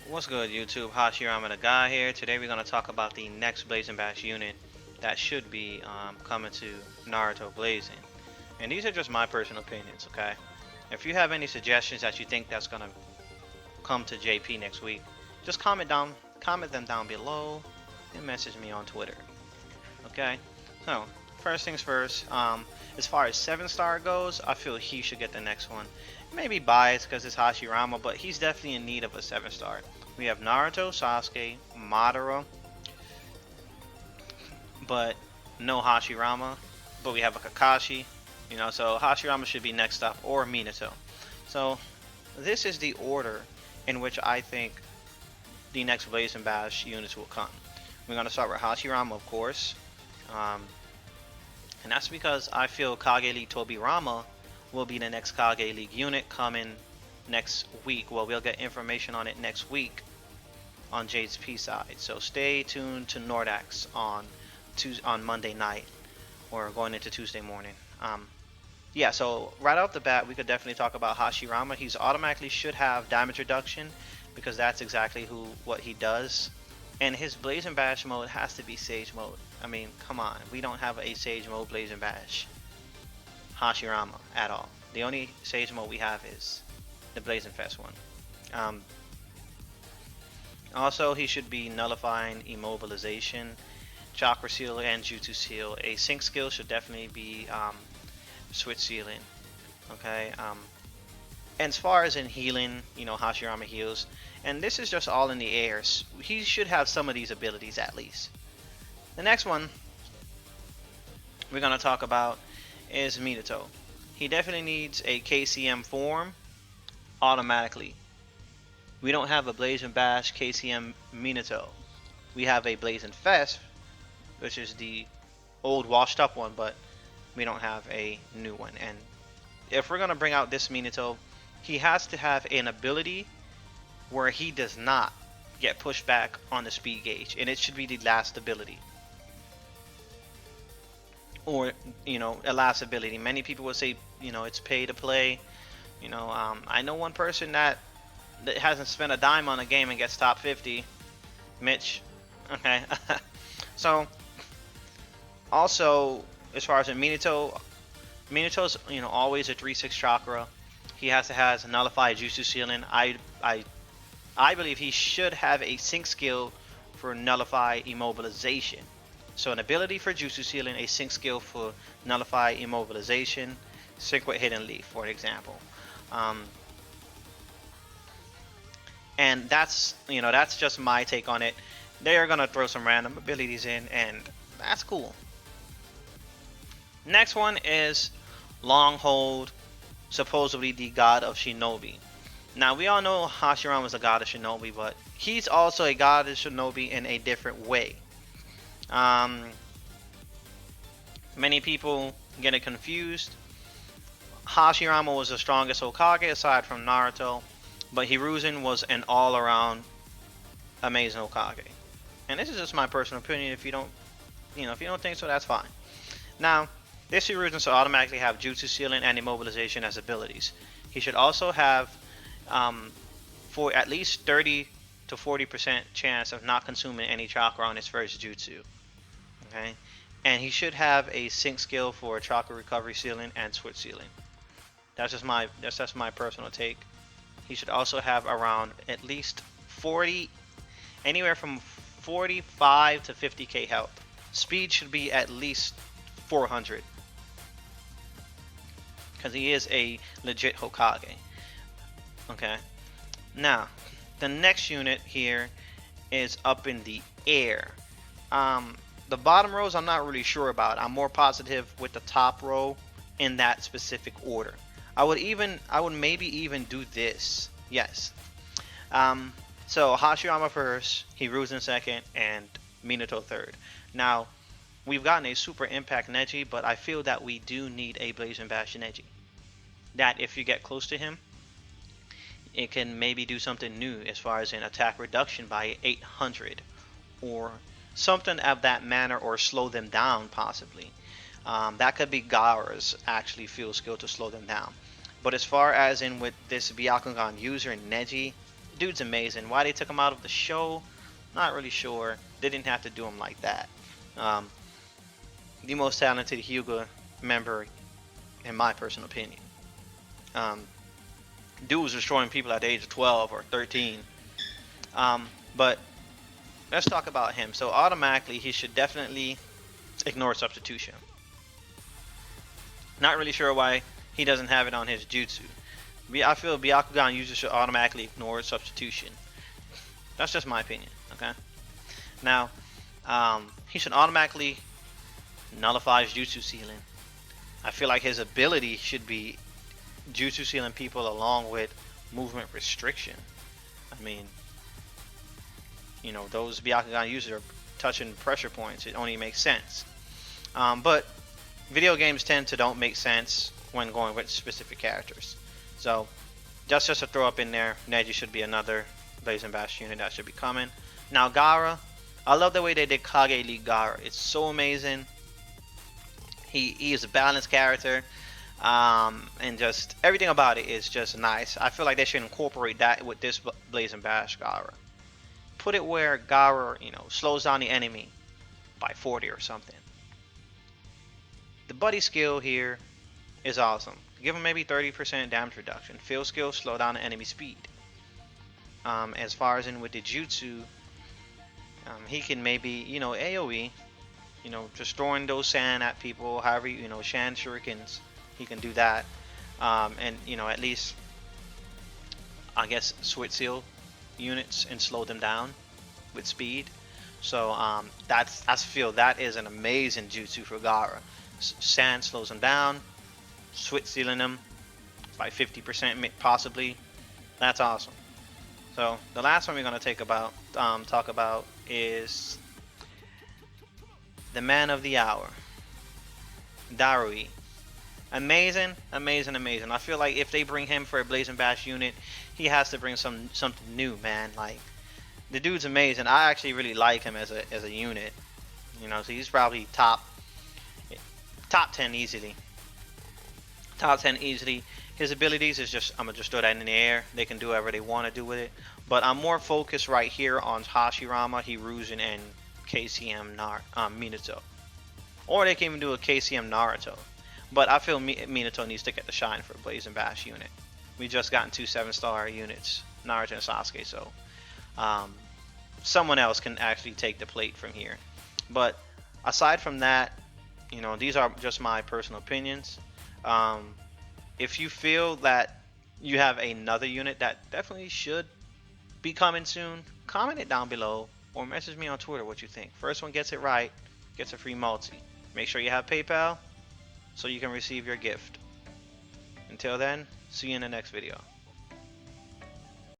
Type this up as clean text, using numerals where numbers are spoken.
What's good, YouTube? HaShiRaMaDaGoD here. Today we're going to talk about the next Blazing Bash unit that should be coming to Naruto Blazing. And these are just my personal opinions, okay? If you have any suggestions that you think that's going to come to JP next week, just comment them down below and message me on Twitter, okay? So, first things first, as far as 7-star goes, I feel he should get the next one. Maybe biased because it's Hashirama, but he's definitely in need of a 7-star. We have Naruto, Sasuke, Madara, but no Hashirama. But we have a Kakashi, so Hashirama should be next up, or Minato. So this is the order in which I think the next Blazing Bash units will come. We're going to start with Hashirama, of course. And that's because I feel Kage League Tobirama will be the next Kage League unit coming next week. Well, we'll get information on it next week on Jade's P side. So stay tuned to Nordax on Monday night or going into Tuesday morning. Yeah, so right off the bat, we could definitely talk about Hashirama. He's automatically should have damage reduction because that's exactly what he does. And his Blazing Bash mode has to be Sage mode. I mean, come on, we don't have a Sage mode Blazing Bash Hashirama at all. The only Sage mode we have is the Blazing Fest one. Also, he should be nullifying immobilization, chakra seal, and jutsu seal. A sync skill should definitely be switch sealing. Okay. And as far as in healing, Hashirama heals, and this is just all in the air. He should have some of these abilities at least. The next one we're gonna talk about is Minato. He definitely needs a KCM form automatically. We don't have a Blazing Bash KCM Minato. We have a Blazing Fest, which is the old washed up one, but we don't have a new one. And if we're gonna bring out this Minato, he has to have an ability where he does not get pushed back on the speed gauge, and it should be the last ability, or a last ability. Many people would say it's pay to play. I know one person that hasn't spent a dime on a game and gets top 50. Mitch. Okay. So also, as far as in Minato's always a 3-6 chakra. He has to have nullified jutsu sealing. I believe he should have a sync skill for nullify immobilization. So an ability for jutsu sealing, a sync skill for nullify immobilization, sync with hidden leaf, for example. And that's just my take on it. They are gonna throw some random abilities in, and that's cool. Next one is Longhold, supposedly the god of shinobi. Now we all know Hashirama is a god of shinobi, but he's also a god of shinobi in a different way. Many people get it confused. Hashirama was the strongest Hokage aside from Naruto, but Hiruzen was an all-around amazing Hokage. And this is just my personal opinion. If you don't think so, that's fine. Now, this Hiruzen should automatically have jutsu sealing and immobilization as abilities. He should also have for at least 30 to 40% chance of not consuming any chakra on his first jutsu. Okay, and he should have a sync skill for chakra recovery sealing and switch sealing. That's just my personal take. He should also have around at least 40, anywhere from 45 to 50k health. Speed should be at least 400, because he is a legit Hokage. Okay, now the next unit here is up in the air. The bottom rows I'm not really sure about. I'm more positive with the top row in that specific order. I would maybe even do this. Yes. So Hashirama first, Hiruzen second, and Minato third. Now, we've gotten a super impact Neji, but I feel that we do need a Blazing Bash Neji. That if you get close to him, it can maybe do something new as far as an attack reduction by 800 or something of that manner, or slow them down possibly. That could be Gaara's actually field skill to slow them down. But as far as in with this Byakugan user Neji, dude's amazing. Why they took him out of the show, not really sure. They didn't have to do him like that. Um, the most talented Hyuga member, in my personal opinion. Um, dude was destroying people at the age of 12 or 13. But let's talk about him. So automatically, he should definitely ignore substitution. Not really sure why he doesn't have it on his jutsu. I feel Byakugan users should automatically ignore substitution. That's just my opinion, okay? Now, he should automatically nullify his jutsu sealing. I feel like his ability should be jutsu sealing people along with movement restriction. I mean, you know, those Byakugan users are touching pressure points. It only makes sense. But video games tend to don't make sense when going with specific characters. So that's just a throw up in there. Neji should be another Blazing Bash unit that should be coming. Now Gaara, I love the way they did Kage League Gaara. It's so amazing. He is a balanced character, and just everything about it is just nice. I feel like they should incorporate that with this Blazing Bash Gaara. Put it where Gaara, you know, slows down the enemy by 40 or something. The buddy skill here is awesome. Give him maybe 30% damage reduction. Field skill, slow down the enemy speed. As far as in with the jutsu, he can maybe, you know, AoE, you know, just throwing those sand at people, however, you know, sand shurikens, he can do that. And, you know, at least, I guess, switch seal units and slow them down with speed. So I feel that is an amazing jutsu for Gaara. Sand slows them down, switch sealing them by 50% possibly. That's awesome. So the last one we're going to talk about is the man of the hour, Darui. Amazing, amazing, amazing. I feel like if they bring him for a Blazing Bash unit, he has to bring something new, man. Like, the dude's amazing. I actually really like him as a unit. You know, so he's probably top 10 easily. Top 10 easily. His abilities is just, I'm gonna just throw that in the air. They can do whatever they want to do with it. But I'm more focused right here on Hashirama, Hiruzen, and KCM Minato. Or they can even do a KCM Naruto. But I feel Minato needs to get the shine for a Blazing Bash unit. We just gotten 2 7-star units, Naruto and Sasuke, so someone else can actually take the plate from here. But aside from that, you know, these are just my personal opinions. If you feel that you have another unit that definitely should be coming soon, comment it down below or message me on Twitter what you think. First one gets it right gets a free multi. Make sure you have PayPal so you can receive your gift. Until then, see you in the next video.